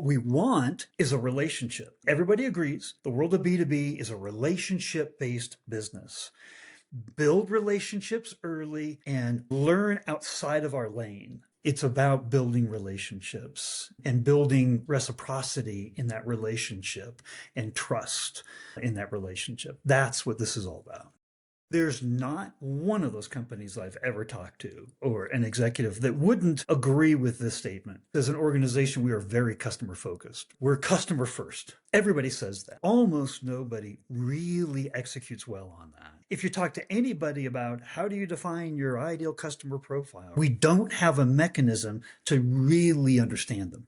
What we want is a relationship. Everybody agrees the world of B2B is a relationship-based business. Build relationships early and learn outside of our lane. It's about building relationships and building reciprocity in that relationship and trust in that relationship. That's what this is all about. There's not one of those companies I've ever talked to or an executive that wouldn't agree with this statement. As an organization, we are very customer focused. We're customer first. Everybody says that. Almost nobody really executes well on that. If you talk to anybody about how do you define your ideal customer profile, we don't have a mechanism to really understand them.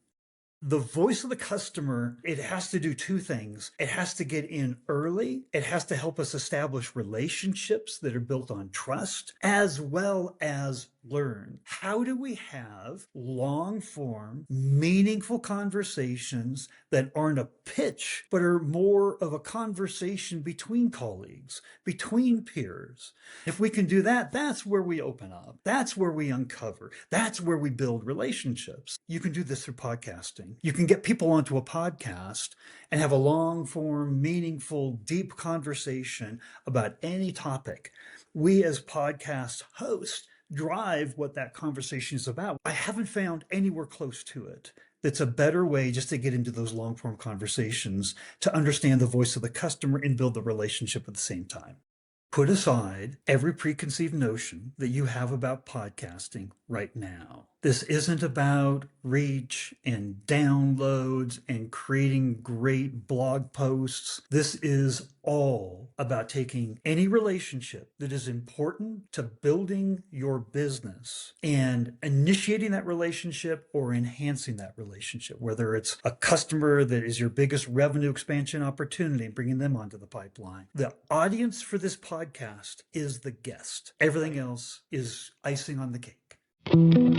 The voice of the customer, it has to do two things. It has to get in early. It has to help us establish relationships that are built on trust, as well as learn. How do we have long-form, meaningful conversations that aren't a pitch, but are more of a conversation between colleagues, between peers? If we can do that, that's where we open up. That's where we uncover. That's where we build relationships. You can do this through podcasting. You can get people onto a podcast and have a long-form, meaningful, deep conversation about any topic. We as podcast hosts drive what that conversation is about. I haven't found anywhere close to it that's a better way just to get into those long-form conversations, to understand the voice of the customer and build the relationship at the same time. Put aside every preconceived notion that you have about podcasting right now. This isn't about reach and downloads and creating great blog posts. This is all about taking any relationship that is important to building your business and initiating that relationship or enhancing that relationship, whether it's a customer that is your biggest revenue expansion opportunity and bringing them onto the pipeline. The audience for this podcast is the guest. Everything else is icing on the cake.